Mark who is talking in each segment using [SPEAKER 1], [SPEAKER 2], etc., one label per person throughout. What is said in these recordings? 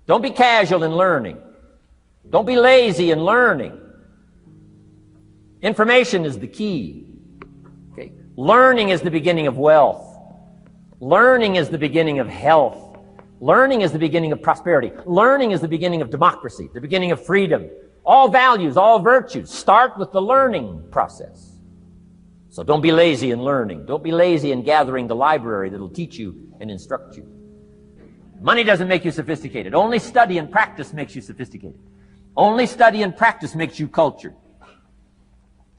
[SPEAKER 1] Don't be casual in learning. Don't be lazy in learning. Information is the key. Okay? Learning is the beginning of wealth. Learning is the beginning of health. Learning is the beginning of prosperity. Learning is the beginning of democracy, the beginning of freedom. All values, all virtues start with the learning process. So don't be lazy in learning. Don't be lazy in gathering the library that'll teach you and instruct you. Money doesn't make you sophisticated. Only study and practice makes you sophisticated. Only study and practice makes you cultured.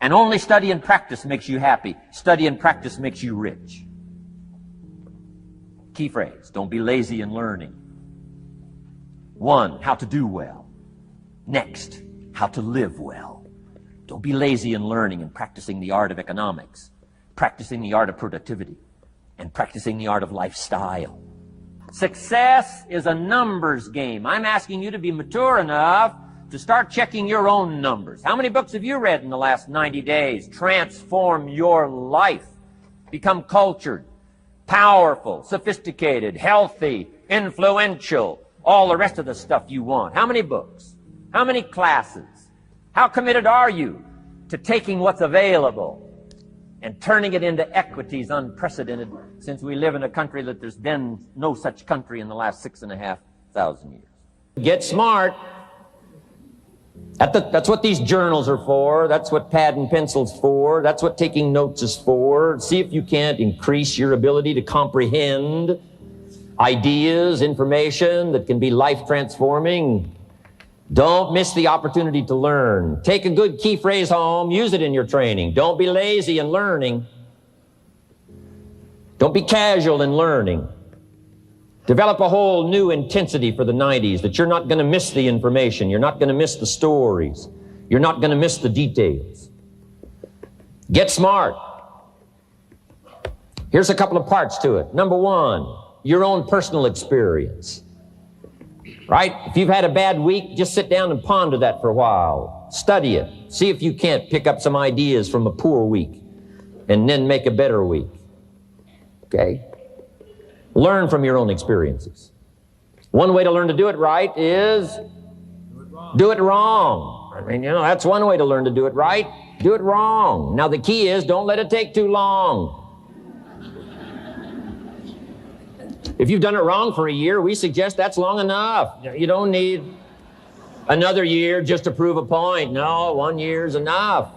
[SPEAKER 1] And only study and practice makes you happy. Study and practice makes you rich. Key phrase, don't be lazy in learning. 1, how to do well. Next, how to live well. Don't be lazy in learning and practicing the art of economics, practicing the art of productivity, and practicing the art of lifestyle. Success is a numbers game. I'm asking you to be mature enough to start checking your own numbers. How many books have you read in the last 90 days? Transform your life. Become cultured, powerful, sophisticated, healthy, influential, all the rest of the stuff you want. How many books? How many classes? How committed are you to taking what's available and turning it into equities unprecedented, since we live in a country that there's been no such country in the last 6,500 years? Get smart. That's what these journals are for. That's what pad and pencil's for. That's what taking notes is for. See if you can't increase your ability to comprehend ideas, information that can be life-transforming. Don't miss the opportunity to learn. Take a good key phrase home, use it in your training. Don't be lazy in learning. Don't be casual in learning. Develop a whole new intensity for the 90s that you're not going to miss the information. You're not going to miss the stories. You're not going to miss the details. Get smart. Here's a couple of parts to it. Number 1, your own personal experience. Right? If you've had a bad week, just sit down and ponder that for a while. Study it. See if you can't pick up some ideas from a poor week and then make a better week. Okay? Learn from your own experiences. One way to learn to do it right is do it wrong. I mean, that's one way to learn to do it right. Do it wrong. Now, the key is don't let it take too long. If you've done it wrong for a year, we suggest that's long enough. You don't need another year just to prove a point. No, 1 year is enough.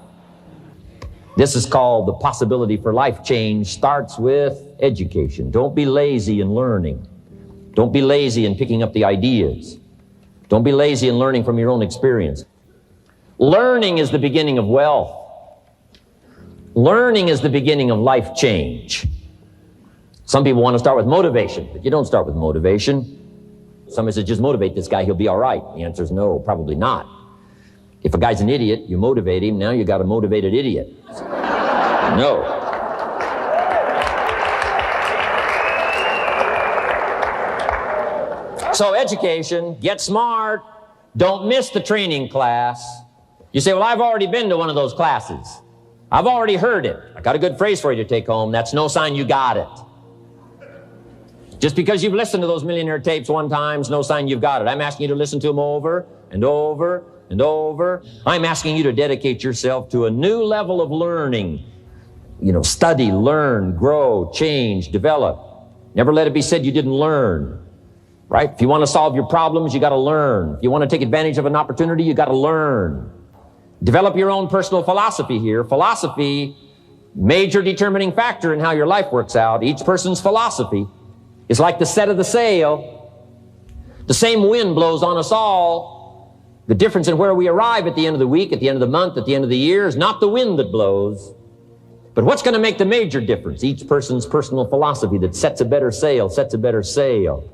[SPEAKER 1] This is called the possibility for life change starts with education. Don't be lazy in learning. Don't be lazy in picking up the ideas. Don't be lazy in learning from your own experience. Learning is the beginning of wealth. Learning is the beginning of life change. Some people want to start with motivation, but you don't start with motivation. Somebody says, just motivate this guy, he'll be all right. The answer is no, probably not. If a guy's an idiot, you motivate him, now you got a motivated idiot. No. So education, get smart, don't miss the training class. You say, well, I've already been to one of those classes. I've already heard it. I got a good phrase for you to take home. That's no sign you got it. Just because you've listened to those millionaire tapes one time is no sign you've got it. I'm asking you to listen to them over and over and over. I'm asking you to dedicate yourself to a new level of learning. Study, learn, grow, change, develop. Never let it be said you didn't learn. Right? If you want to solve your problems, you got to learn. If you want to take advantage of an opportunity, you got to learn. Develop your own personal philosophy here. Philosophy, major determining factor in how your life works out. Each person's philosophy is like the set of the sail. The same wind blows on us all. The difference in where we arrive at the end of the week, at the end of the month, at the end of the year is not the wind that blows. But what's going to make the major difference? Each person's personal philosophy that sets a better sail, sets a better sail.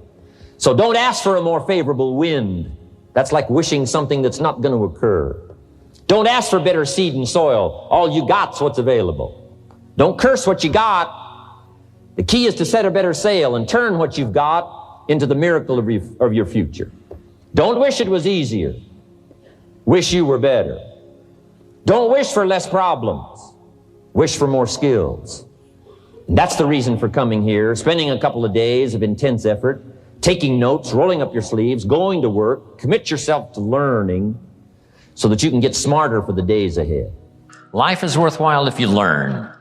[SPEAKER 1] So don't ask for a more favorable wind. That's like wishing something that's not going to occur. Don't ask for better seed and soil. All you got's what's available. Don't curse what you got. The key is to set a better sail and turn what you've got into the miracle of your future. Don't wish it was easier. Wish you were better. Don't wish for less problems. Wish for more skills. And that's the reason for coming here, spending a couple of days of intense effort, taking notes, rolling up your sleeves, going to work. Commit yourself to learning so that you can get smarter for the days ahead. Life is worthwhile if you learn.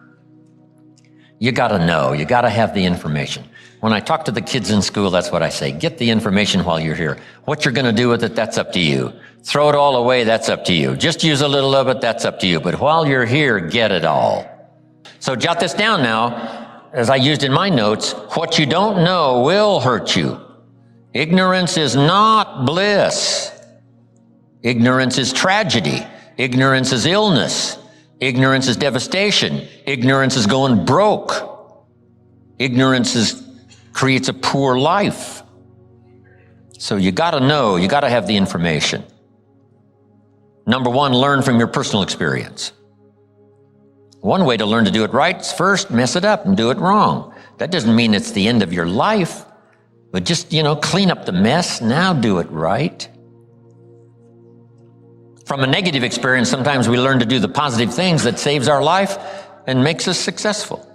[SPEAKER 1] You got to know. You got to have the information. When I talk to the kids in school, that's what I say. Get the information while you're here. What you're going to do with it, that's up to you. Throw it all away, that's up to you. Just use a little of it, that's up to you. But while you're here, get it all. So jot this down now, as I used in my notes. What you don't know will hurt you. Ignorance is not bliss. Ignorance is tragedy. Ignorance is illness. Ignorance is devastation. Ignorance is going broke. Ignorance creates a poor life. So you got to know, you got to have the information. Number one, learn from your personal experience. One way to learn to do it right is first mess it up and do it wrong. That doesn't mean it's the end of your life, but just, clean up the mess, now do it right. From a negative experience, sometimes we learn to do the positive things that saves our life and makes us successful.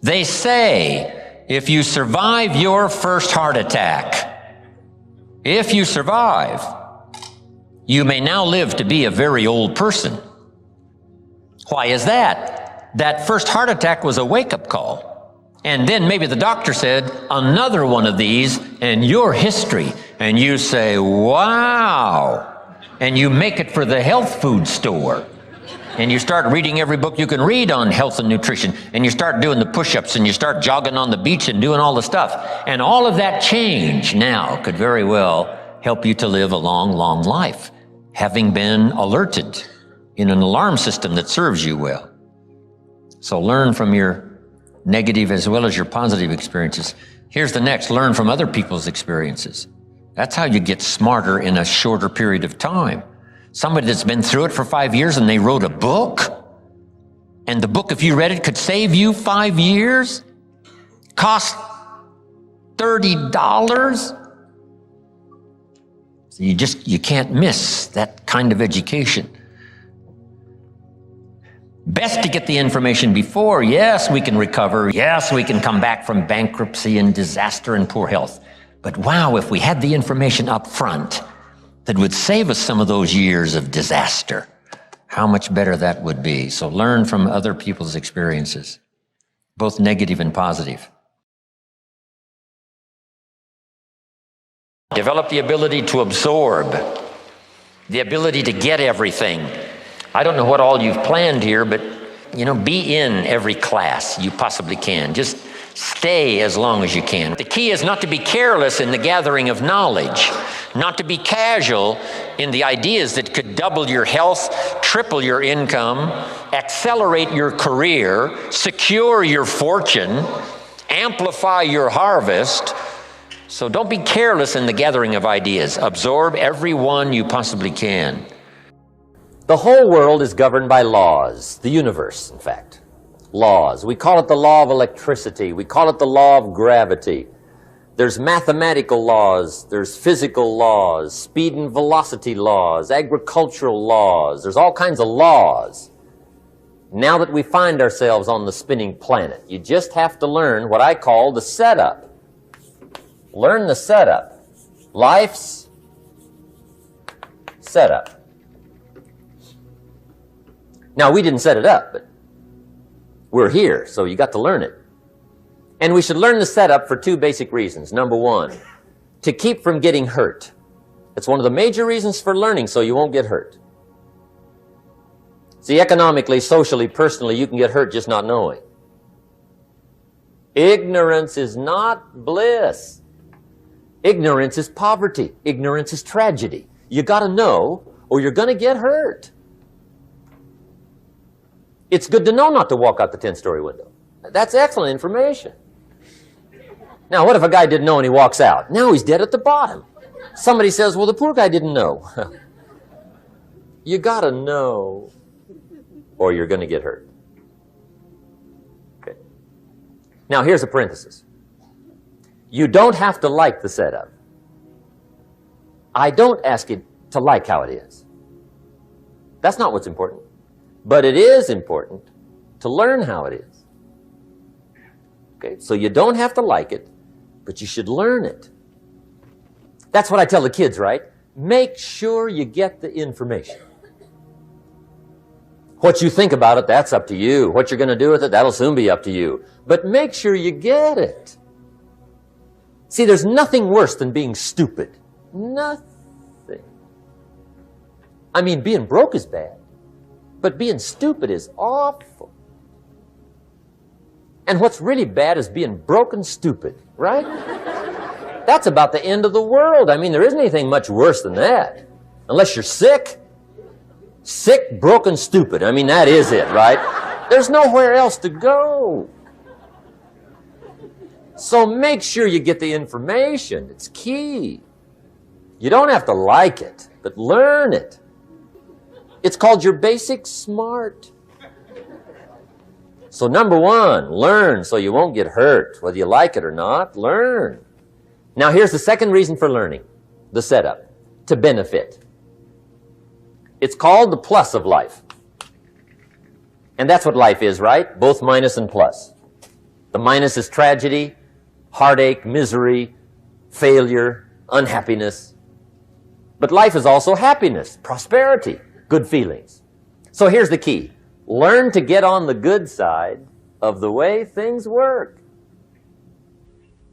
[SPEAKER 1] They say, if you survive your first heart attack, if you survive, you may now live to be a very old person. Why is that? That first heart attack was a wake-up call. And then maybe the doctor said, another one of these, and you're history. And you say, wow. And you make it for the health food store. And you start reading every book you can read on health and nutrition. And you start doing the push-ups, and you start jogging on the beach and doing all the stuff. And all of that change now could very well help you to live a long, long life, having been alerted in an alarm system that serves you well. So learn from your negative as well as your positive experiences. Here's the next, learn from other people's experiences. That's how you get smarter in a shorter period of time. Somebody that's been through it for 5 years and they wrote a book, and the book, if you read it, could save you 5 years, cost $30. So you can't miss that kind of education. Best to get the information before. Yes, we can recover. Yes, we can come back from bankruptcy and disaster and poor health. But wow, if we had the information up front that would save us some of those years of disaster, how much better that would be. So learn from other people's experiences, both negative and positive. Develop the ability to absorb, the ability to get everything. I don't know what all you've planned here, but, be in every class you possibly can. Just stay as long as you can. The key is not to be careless in the gathering of knowledge, not to be casual in the ideas that could double your health, triple your income, accelerate your career, secure your fortune, amplify your harvest. So don't be careless in the gathering of ideas. Absorb every one you possibly can. The whole world is governed by laws, the universe, in fact. Laws. We call it the law of electricity. We call it the law of gravity. There's mathematical laws. There's physical laws, speed and velocity laws, agricultural laws. There's all kinds of laws. Now that we find ourselves on the spinning planet, you just have to learn what I call the setup. Learn the setup. Life's setup. Now, we didn't set it up, but we're here, so you got to learn it. And we should learn the setup for two basic reasons. Number one, to keep from getting hurt. It's one of the major reasons for learning, so you won't get hurt. See, economically, socially, personally, you can get hurt just not knowing. Ignorance is not bliss. Ignorance is poverty. Ignorance is tragedy. You got to know, or you're going to get hurt. It's good to know not to walk out the 10-story window. That's excellent information. Now, what if a guy didn't know and he walks out? Now he's dead at the bottom. Somebody says, well, the poor guy didn't know. You got to know, or you're going to get hurt. Okay. Now, here's a parenthesis. You don't have to like the setup. I don't ask you to like how it is. That's not what's important. But it is important to learn how it is. Okay, so you don't have to like it, but you should learn it. That's what I tell the kids, right? Make sure you get the information. What you think about it, that's up to you. What you're going to do with it, that'll soon be up to you. But make sure you get it. See, there's nothing worse than being stupid. Nothing. I mean, being broke is bad, but being stupid is awful. And what's really bad is being broke and stupid, right? That's about the end of the world. I mean, there isn't anything much worse than that. Unless you're sick. Sick, broken, stupid. I mean, that is it, right? There's nowhere else to go. So make sure you get the information. It's key. You don't have to like it, but learn it. It's called your basic smart. So number one, learn so you won't get hurt. Whether you like it or not, learn. Now here's the second reason for learning, the setup, to benefit. It's called the plus of life. And that's what life is, right? Both minus and plus. The minus is tragedy, heartache, misery, failure, unhappiness. But life is also happiness, prosperity, good feelings. So here's the key. Learn to get on the good side of the way things work.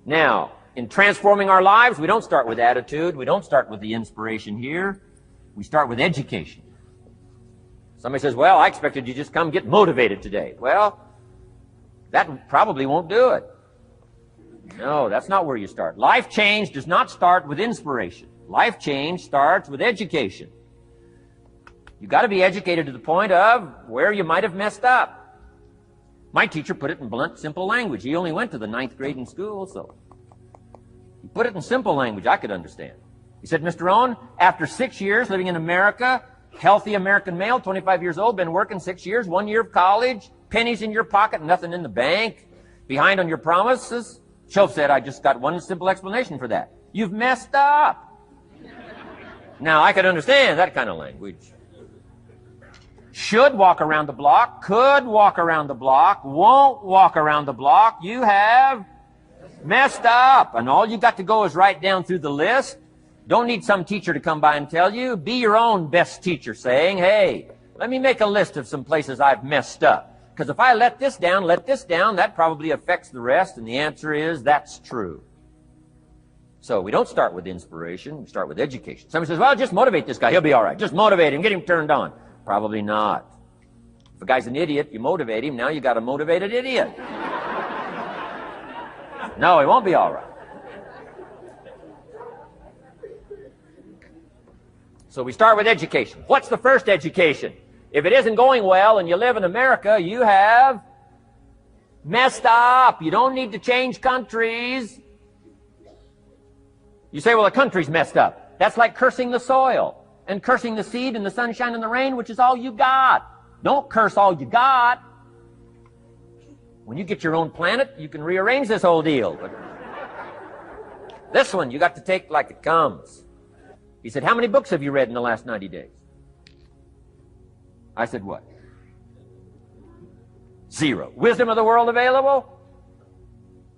[SPEAKER 1] Now, in transforming our lives, we don't start with attitude. We don't start with the inspiration here. We start with education. Somebody says, well, I expected you to just come get motivated today. Well, that probably won't do it. No, that's not where you start. Life change does not start with inspiration. Life change starts with education. You've got to be educated to the point of where you might have messed up. My teacher put it in blunt, simple language. He only went to the 9th grade in school, so he put it in simple language I could understand. He said, Mr. Rohn, after 6 years living in America, healthy American male, 25 years old, been working 6 years, 1 year of college, pennies in your pocket, nothing in the bank, behind on your promises. Shoaff said, I just got one simple explanation for that. You've messed up. Now, I could understand that kind of language. Should walk around the block, could walk around the block, won't walk around the block. You have messed up. And all you got to go is write down through the list. Don't need some teacher to come by and tell you. Be your own best teacher saying, hey, let me make a list of some places I've messed up. Because if I let this down, that probably affects the rest. And the answer is, that's true. So we don't start with inspiration. We start with education. Somebody says, well, just motivate this guy. He'll be all right. Just motivate him. Get him turned on. Probably not. If a guy's an idiot, you motivate him. Now you got a motivated idiot. No, he won't be all right. So we start with education. What's the first education? If it isn't going well and you live in America, you have messed up. You don't need to change countries. You say, well, the country's messed up. That's like cursing the soil and cursing the seed and the sunshine and the rain, which is all you got. Don't curse all you got. When you get your own planet, you can rearrange this whole deal. But this one, you got to take like it comes. He said, how many books have you read in the last 90 days? I said, what? 0. Wisdom of the world available?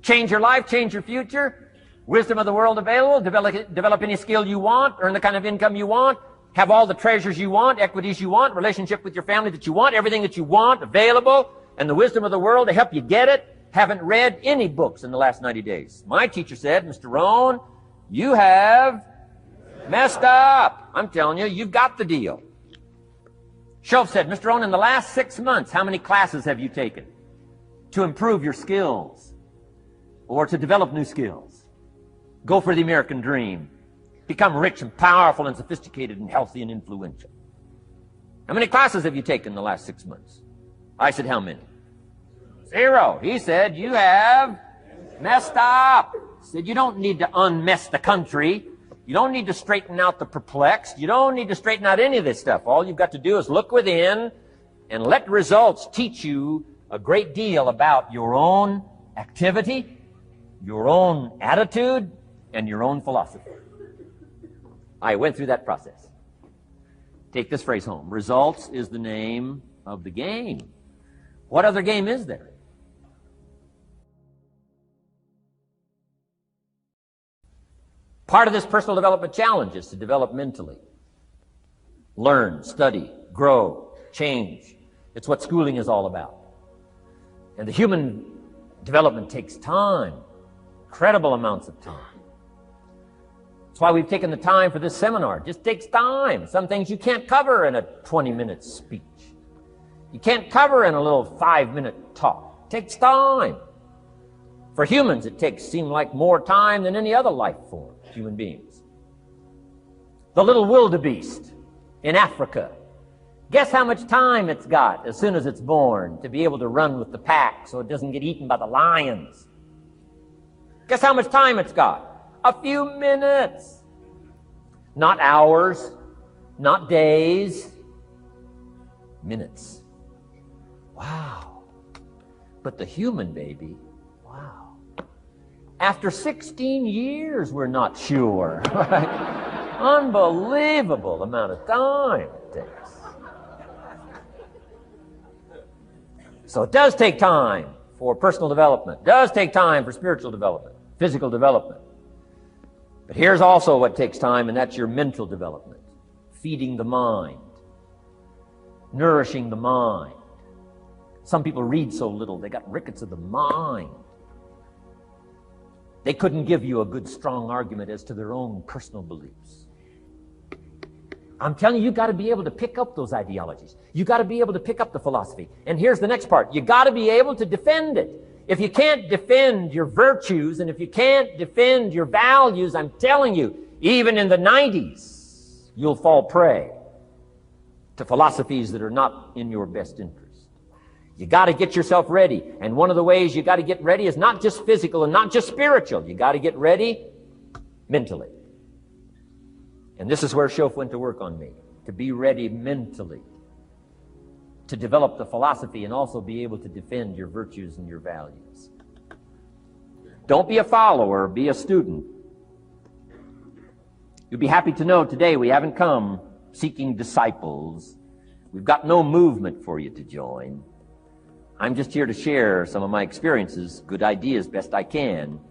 [SPEAKER 1] Change your life, change your future? Wisdom of the world available? Develop any skill you want? Earn the kind of income you want? Have all the treasures you want, equities you want, relationship with your family that you want, everything that you want available, and the wisdom of the world to help you get it? Haven't read any books in the last 90 days. My teacher said, Mr. Rohn, you have messed up. I'm telling you, you've got the deal. Shoaff said, Mr. Rohn, in the last 6 months, how many classes have you taken to improve your skills or to develop new skills? Go for the American dream. Become rich and powerful and sophisticated and healthy and influential. How many classes have you taken in the last 6 months? I said, how many? 0. He said, you have messed up. He said, you don't need to unmess the country. You don't need to straighten out the perplexed. You don't need to straighten out any of this stuff. All you've got to do is look within and let results teach you a great deal about your own activity, your own attitude, and your own philosophy. I went through that process. Take this phrase home. Results is the name of the game. What other game is there? Part of this personal development challenge is to develop mentally. Learn, study, grow, change. It's what schooling is all about. And the human development takes time, incredible amounts of time. That's why we've taken the time for this seminar. It just takes time. Some things you can't cover in a 20-minute speech. You can't cover in a little 5-minute talk. It takes time. For humans, it seem like more time than any other life form, human beings. The little wildebeest in Africa, guess how much time it's got as soon as it's born to be able to run with the pack so it doesn't get eaten by the lions? Guess how much time it's got? A few minutes. Not hours, not days, minutes. Wow. But the human baby, wow. After 16 years, we're not sure. Right? Unbelievable amount of time it takes. So it does take time for personal development. It does take time for spiritual development, physical development. But here's also what takes time, and that's your mental development. Feeding the mind. Nourishing the mind. Some people read so little, they got rickets of the mind. They couldn't give you a good, strong argument as to their own personal beliefs. I'm telling you, you've got to be able to pick up those ideologies. You've got to be able to pick up the philosophy. And here's the next part. You've got to be able to defend it. If you can't defend your virtues and if you can't defend your values, I'm telling you, even in the 90s, you'll fall prey to philosophies that are not in your best interest. You got to get yourself ready. And one of the ways you got to get ready is not just physical and not just spiritual. You got to get ready mentally. And this is where Shoaff went to work on me, to be ready mentally, to develop the philosophy and also be able to defend your virtues and your values. Don't be a follower, be a student. You'll be happy to know today we haven't come seeking disciples. We've got no movement for you to join. I'm just here to share some of my experiences, good ideas, best I can.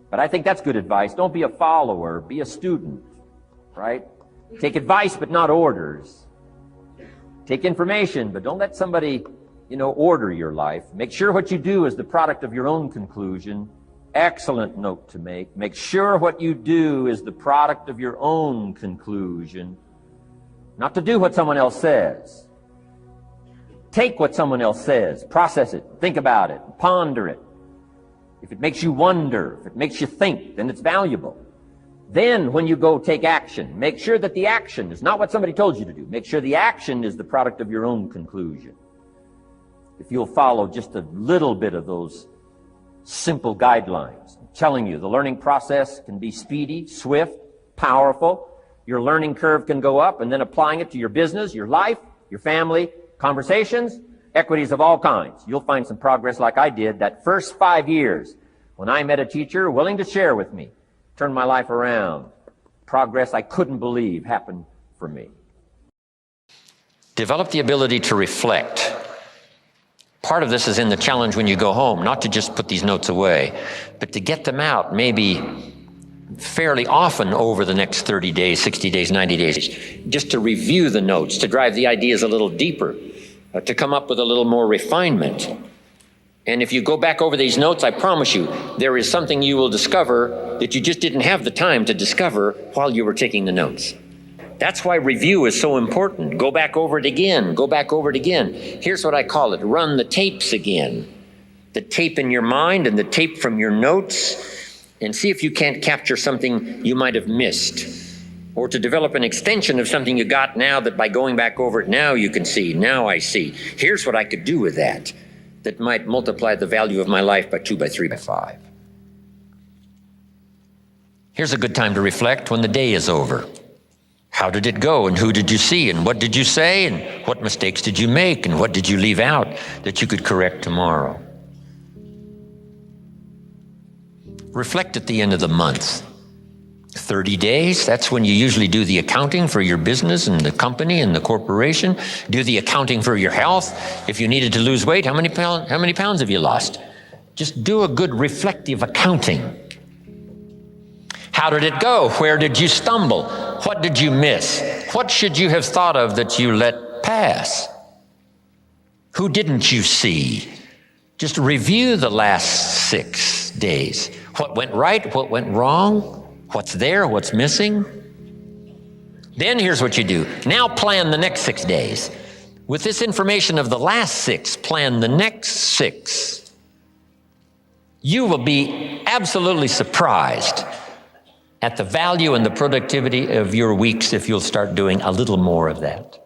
[SPEAKER 1] But I think that's good advice. Don't be a follower, be a student, right? Take advice, but not orders. Take information, but don't let somebody, order your life. Make sure what you do is the product of your own conclusion. Excellent note to make. Make sure what you do is the product of your own conclusion. Not to do what someone else says. Take what someone else says, process it, think about it, ponder it. If it makes you wonder, if it makes you think, then it's valuable. Then when you go take action, make sure that the action is not what somebody told you to do. Make sure the action is the product of your own conclusion. If you'll follow just a little bit of those simple guidelines, I'm telling you, the learning process can be speedy, swift, powerful. Your learning curve can go up, and then applying it to your business, your life, your family, conversations, equities of all kinds. You'll find some progress like I did that first 5 years when I met a teacher willing to share with me. Turned my life around. Progress I couldn't believe happened for me. Develop the ability to reflect. Part of this is in the challenge when you go home, not to just put these notes away, but to get them out maybe fairly often over the next 30 days, 60 days, 90 days, just to review the notes, to drive the ideas a little deeper, to come up with a little more refinement. And if you go back over these notes, I promise you, there is something you will discover that you just didn't have the time to discover while you were taking the notes. That's why review is so important. Go back over it again. Go back over it again. Here's what I call it. Run the tapes again. The tape in your mind and the tape from your notes, and see if you can't capture something you might have missed, or to develop an extension of something you got now that by going back over it now you can see, now I see. Here's what I could do with that might multiply the value of my life by 2, by 3, by 5. Here's a good time to reflect when the day is over. How did it go, and who did you see, and what did you say, and what mistakes did you make, and what did you leave out that you could correct tomorrow? Reflect at the end of the month. 30 days, that's when you usually do the accounting for your business and the company and the corporation. Do the accounting for your health. If you needed to lose weight, how many pounds have you lost? Just do a good reflective accounting.
[SPEAKER 2] How did it go? Where did you stumble? What did you miss? What should you have thought of that you let pass? Who didn't you see? Just review the last 6 days. What went right? What went wrong? What's there? What's missing? Then here's what you do. Now plan the next 6 days. With this information of the last 6, plan the next 6. You will be absolutely surprised at the value and the productivity of your weeks if you'll start doing a little more of that.